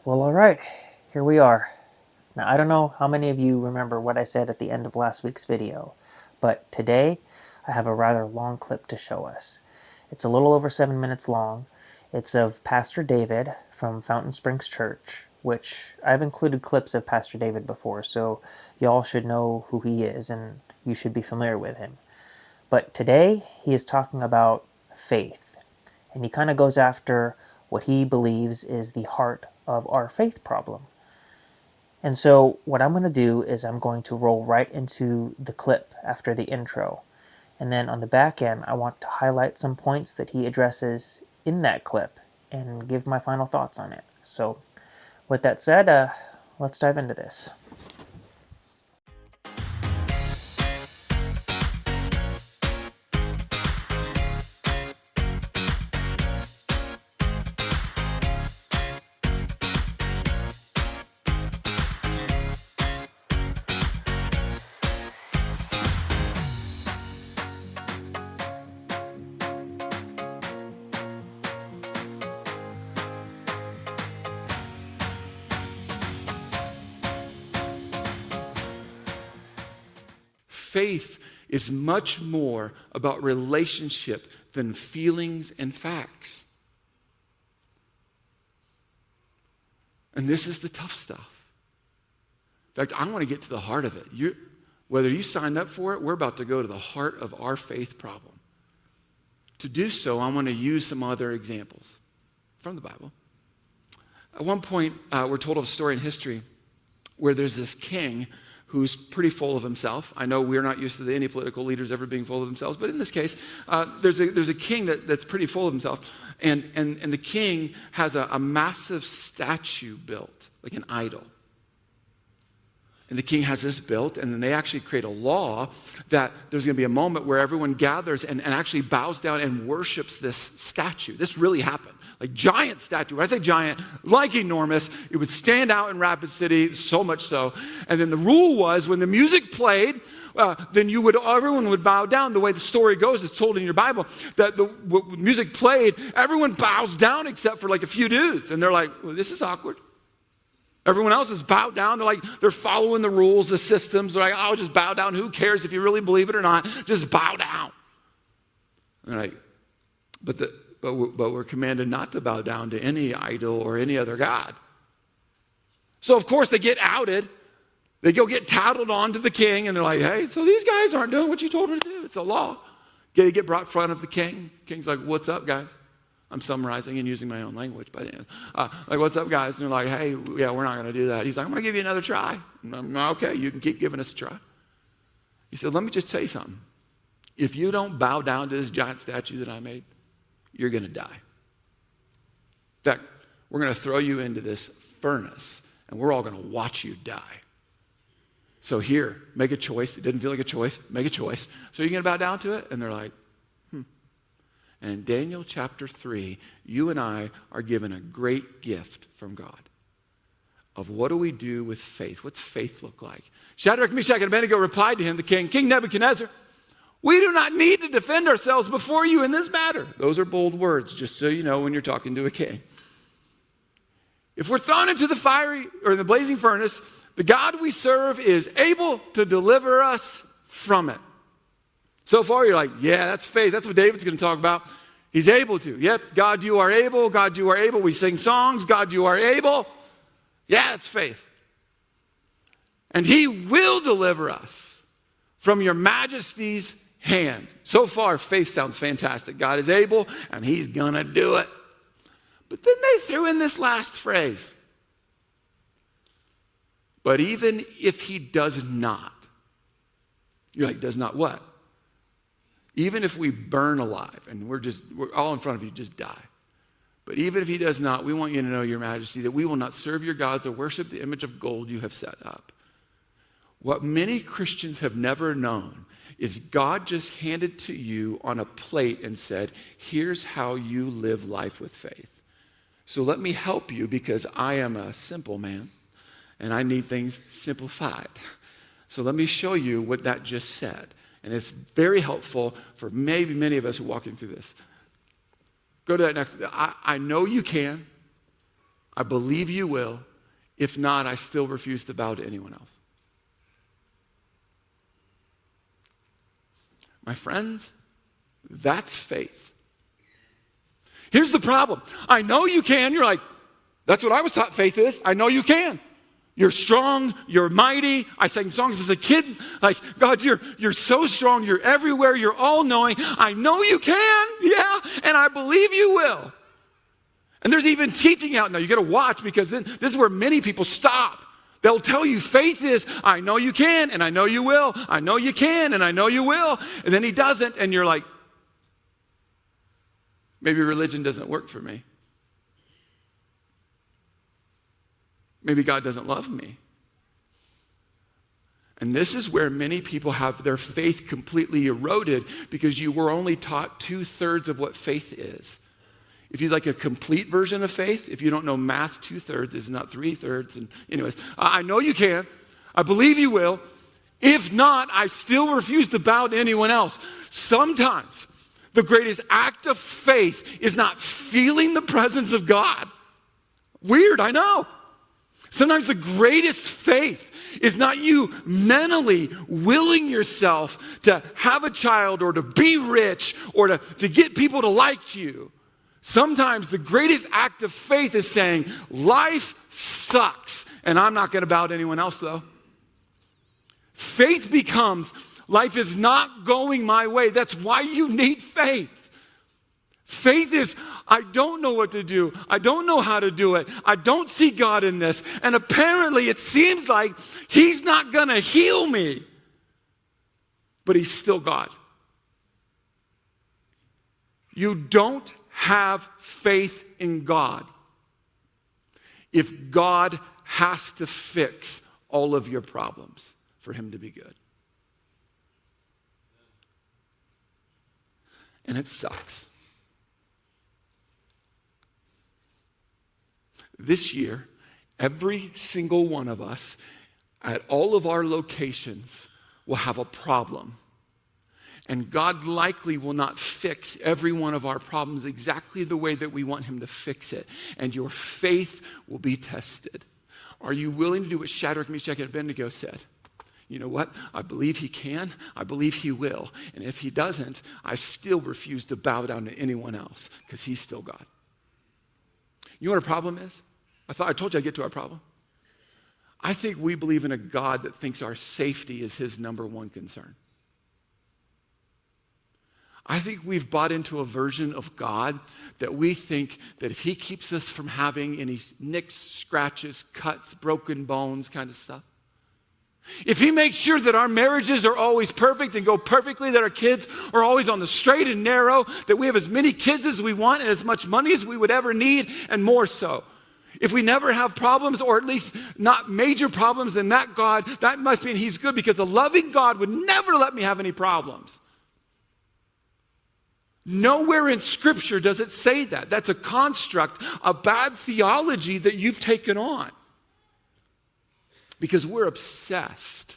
Well, all right, here we are. Now, I don't know how many of you remember what I said at the end of last week's video, but today I have a rather long clip to show us. It's a little over 7 minutes long. It's of Pastor David from Fountain Springs Church, which I've included clips of Pastor David before, so y'all should know who he is and you should be familiar with him. But today he is talking about faith, and he kind of goes after what he believes is the heart of our faith problem. And so what I'm going to do is I'm going to roll right into the clip after the intro. And then on the back end, I want to highlight some points that he addresses in that clip and give my final thoughts on it. So with that said, let's dive into this. Faith is much more about relationship than feelings and facts. And this is the tough stuff. In fact, I want to get to the heart of it. Whether you signed up for it, we're about to go to the heart of our faith problem. To do so, I want to use some other examples from the Bible. At one point, we're told of a story in history where there's this king who's pretty full of himself. I know we're not used to any political leaders ever being full of themselves, but in this case, there's a king that's pretty full of himself, and the king has a massive statue built, like an idol. And the king has this built, and then they actually create a law that there's going to be a moment where everyone gathers and actually bows down and worships this statue. This really happened. Like giant statue. When I say giant, like enormous, it would stand out in Rapid City, so much so. And then the rule was when the music played, then everyone would bow down. The way the story goes, it's told in your Bible, that when music played, everyone bows down except for like a few dudes. And they're like, well, this is awkward. Everyone else is bowed down. They're following the rules, the systems. They're like, oh, just bow down. Who cares if you really believe it or not? Just bow down. And they're like, but we're commanded not to bow down to any idol or any other god. So, of course, they get outed. They go get tattled on to the king, and they're like, hey, so these guys aren't doing what you told them to do. It's a law. They get brought in front of the king. King's like, what's up, guys? I'm summarizing and using my own language, but like, what's up, guys? And they're like, hey, yeah, we're not going to do that. He's like, I'm going to give you another try. Okay, you can keep giving us a try. He said, let me just tell you something. If you don't bow down to this giant statue that I made, you're going to die. In fact, we're going to throw you into this furnace, and we're all going to watch you die. So here, make a choice. It didn't feel like a choice. Make a choice. So you're going to bow down to it? And they're like, And in Daniel chapter 3, you and I are given a great gift from God of what do we do with faith? What's faith look like? Shadrach, Meshach, and Abednego replied to him, the king, King Nebuchadnezzar, we do not need to defend ourselves before you in this matter. Those are bold words, just so you know when you're talking to a king. If we're thrown into the fiery or the blazing furnace, the God we serve is able to deliver us from it. So far, you're like, yeah, that's faith. That's what David's going to talk about. He's able to. Yep, God, you are able. God, you are able. We sing songs. God, you are able. Yeah, that's faith. And he will deliver us from your majesty's hand. So far, faith sounds fantastic. God is able, and he's going to do it. But then they threw in this last phrase. But even if he does not, you're like, does not what? Even if we burn alive and we're all in front of you, just die. But even if he does not, we want you to know, your majesty, that we will not serve your gods or worship the image of gold you have set up. What many Christians have never known is God just handed to you on a plate and said, here's how you live life with faith. So let me help you because I am a simple man and I need things simplified. So let me show you what that just said. And it's very helpful for maybe many of us who are walking through this. Go to that next. I know you can. I believe you will. If not, I still refuse to bow to anyone else. My friends, that's faith. Here's the problem. I know you can. You're like, that's what I was taught faith is. I know you can. You're strong. You're mighty. I sang songs as a kid. Like, God, you're so strong. You're everywhere. You're all-knowing. I know you can. Yeah. And I believe you will. And there's even teaching out now. You got to watch, because then this is where many people stop. They'll tell you faith is, I know you can, and I know you will. I know you can, and I know you will. And then he doesn't, and you're like, maybe religion doesn't work for me. Maybe God doesn't love me. And this is where many people have their faith completely eroded, because you were only taught 2/3 of what faith is. If you'd like a complete version of faith, if you don't know math, 2/3 is not 3/3. And anyways, I know you can. I believe you will. If not, I still refuse to bow to anyone else. Sometimes the greatest act of faith is not feeling the presence of God. Weird, I know. Sometimes the greatest faith is not you mentally willing yourself to have a child or to be rich or to get people to like you. Sometimes the greatest act of faith is saying, life sucks, and I'm not going to bow to anyone else, though. Faith becomes, life is not going my way. That's why you need faith. Faith is, I don't know what to do. I don't know how to do it. I don't see God in this. And apparently it seems like he's not going to heal me. But he's still God. You don't have faith in God if God has to fix all of your problems for him to be good. And it sucks. This year, every single one of us at all of our locations will have a problem. And God likely will not fix every one of our problems exactly the way that we want him to fix it. And your faith will be tested. Are you willing to do what Shadrach, Meshach, and Abednego said? You know what? I believe he can. I believe he will. And if he doesn't, I still refuse to bow down to anyone else, because he's still God. You know what our problem is? I told you I'd get to our problem. I think we believe in a God that thinks our safety is his number one concern. I think we've bought into a version of God that we think that if he keeps us from having any nicks, scratches, cuts, broken bones kind of stuff, if he makes sure that our marriages are always perfect and go perfectly, that our kids are always on the straight and narrow, that we have as many kids as we want and as much money as we would ever need and more so. If we never have problems, or at least not major problems, then that God, that must mean he's good, because a loving God would never let me have any problems. Nowhere in Scripture does it say that. That's a construct, a bad theology that you've taken on. Because we're obsessed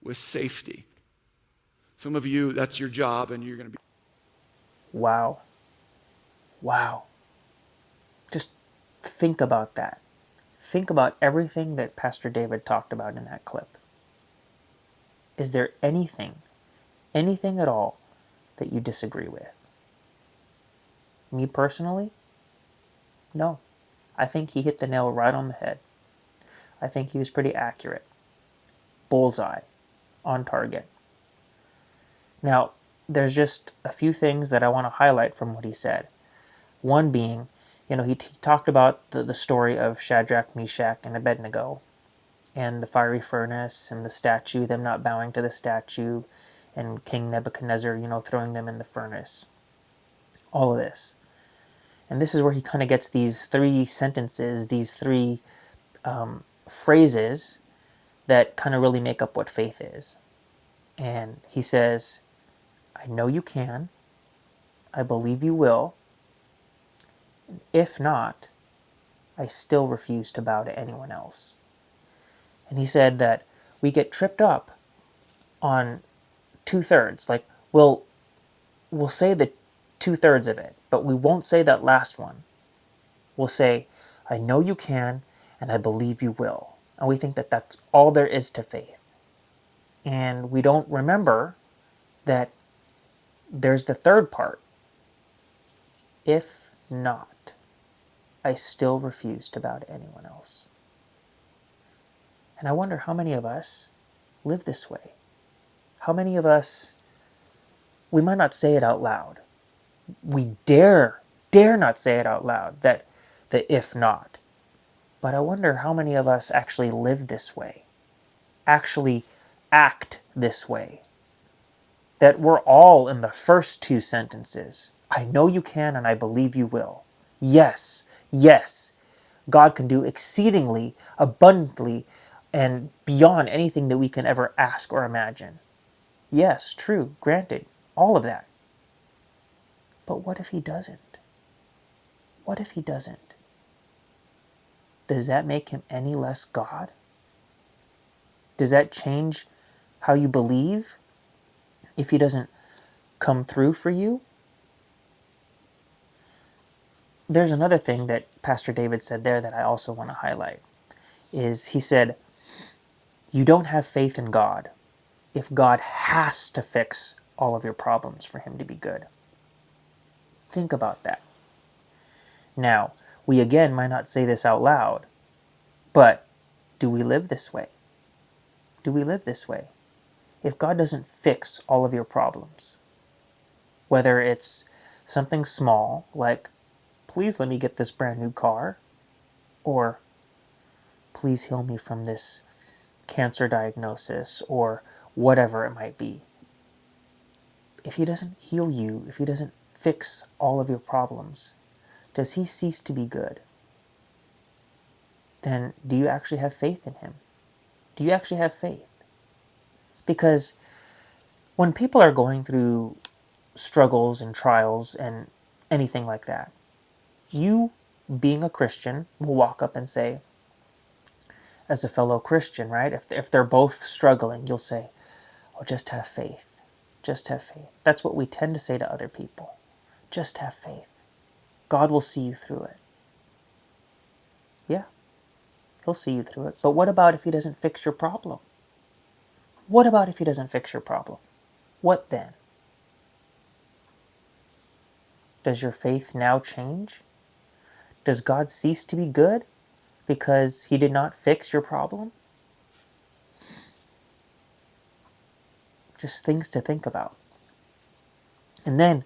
with safety. Some of you, that's your job, and you're going to be... Wow. Wow. Just think about that. Think about everything that Pastor David talked about in that clip. Is there anything at all that you disagree with? Me personally? No. I think he hit the nail right on the head. I think he was pretty accurate. Bullseye. On target. Now, there's just a few things that I want to highlight from what he said. One being, he talked about the story of Shadrach, Meshach, and Abednego, and the fiery furnace, and the statue, them not bowing to the statue, and King Nebuchadnezzar, throwing them in the furnace. All of this. And this is where he kind of gets these three sentences, these three phrases that kind of really make up what faith is. And he says, I know you can. I believe you will. If not, I still refuse to bow to anyone else. And he said that we get tripped up on 2/3. Like, we'll say the 2/3 of it, but we won't say that last one. We'll say, I know you can, and I believe you will. And we think that that's all there is to faith. And we don't remember that there's the third part. If not, I still refuse to bow to anyone else. And I wonder how many of us live this way. How many of us, we might not say it out loud. We dare not say it out loud, that the if not. But I wonder how many of us actually live this way, actually act this way. That we're all in the first two sentences. I know you can and I believe you will. Yes, yes, God can do exceedingly, abundantly, and beyond anything that we can ever ask or imagine. Yes, true, granted, all of that. But what if he doesn't? What if he doesn't? Does that make him any less God? Does that change how you believe if he doesn't come through for you? There's another thing that Pastor David said there that I also want to highlight. Is he said, you don't have faith in God if God has to fix all of your problems for him to be good. Think about that. Now, we again might not say this out loud, but do we live this way? Do we live this way? If God doesn't fix all of your problems, whether it's something small like, please let me get this brand new car, or please heal me from this cancer diagnosis, or whatever it might be. If he doesn't heal you, if he doesn't fix all of your problems, does he cease to be good? Then do you actually have faith in him? Do you actually have faith? Because when people are going through struggles and trials and anything like that, you, being a Christian, will walk up and say, as a fellow Christian, right? If they're both struggling, you'll say, oh, just have faith. Just have faith. That's what we tend to say to other people. Just have faith. God will see you through it. Yeah, he'll see you through it. But what about if he doesn't fix your problem? What about if he doesn't fix your problem? What then? Does your faith now change? Does God cease to be good because he did not fix your problem? Just things to think about. And then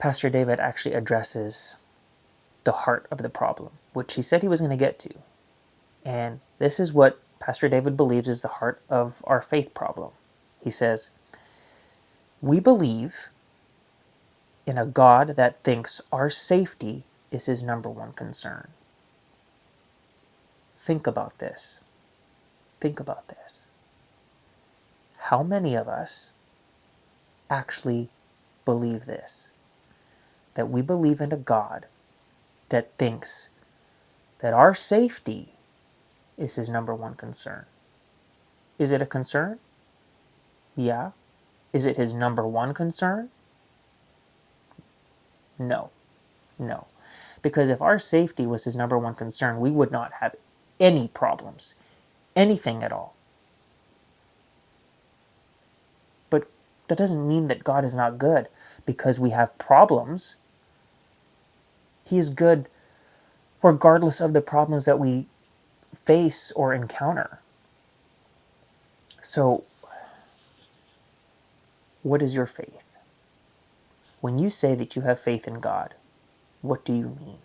Pastor David actually addresses the heart of the problem, which he said he was going to get to. And this is what Pastor David believes is the heart of our faith problem. He says, we believe in a God that thinks our safety is his number one concern. Think about this. Think about this. How many of us actually believe this? That we believe in a God that thinks that our safety is his number one concern. Is it a concern? Yeah. Is it his number one concern? No. No. Because if our safety was his number one concern, we would not have any problems. Anything at all. But that doesn't mean that God is not good because we have problems. He is good regardless of the problems that we face or encounter. So, what is your faith? When you say that you have faith in God, what do you mean?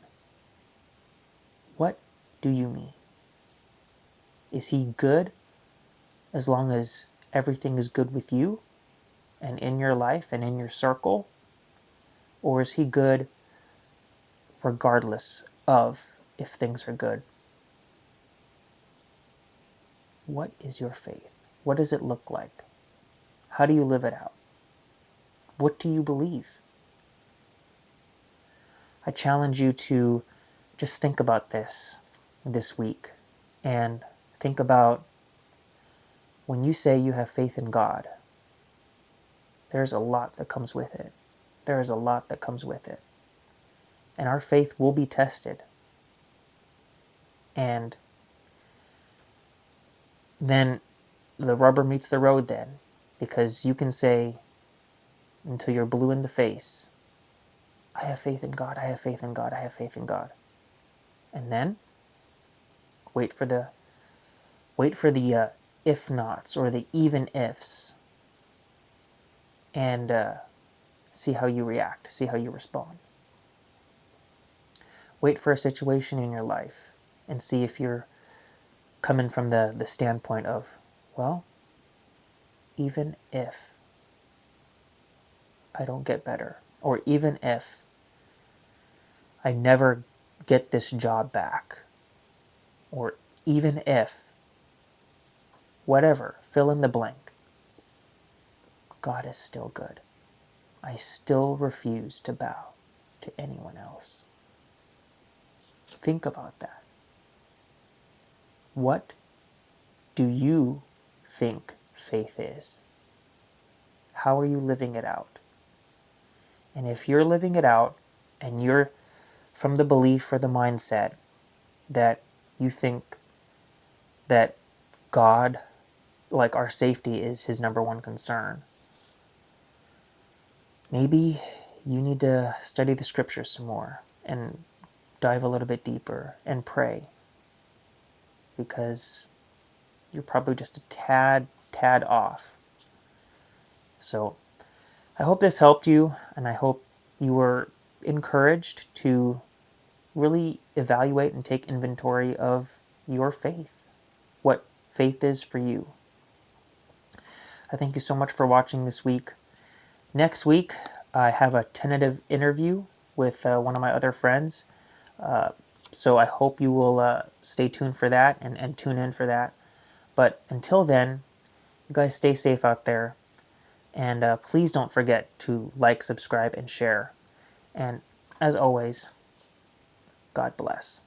What do you mean? Is he good as long as everything is good with you and in your life and in your circle? Or is he good regardless of if things are good? What is your faith? What does it look like? How do you live it out? What do you believe? I challenge you to just think about this week and think about when you say you have faith in God, there's a lot that comes with it. There is a lot that comes with it. and our faith will be tested. And then the rubber meets the road then, because you can say until you're blue in the face, I have faith in God, I have faith in God, I have faith in God. And then wait for the if nots or the even ifs, and see how you react, see how you respond. Wait for a situation in your life and see if you're coming from the standpoint of, well, even if I don't get better, or even if I never get this job back, or even if whatever, fill in the blank, God is still good. I still refuse to bow to anyone else. Think about that. What do you think faith is? How are you living it out? And if you're living it out and you're from the belief or the mindset that you think that God, like our safety, is his number one concern, maybe you need to study the scriptures some more and dive a little bit deeper and pray, because you're probably just a tad off. So I hope this helped you, and I hope you were encouraged to really evaluate and take inventory of your faith, what faith is for you. I thank you so much for watching this week. Next week, I have a tentative interview with one of my other friends. So I hope you will stay tuned for that and tune in for that. But until then, you guys stay safe out there. And please don't forget to like, subscribe, and share. And as always, God bless.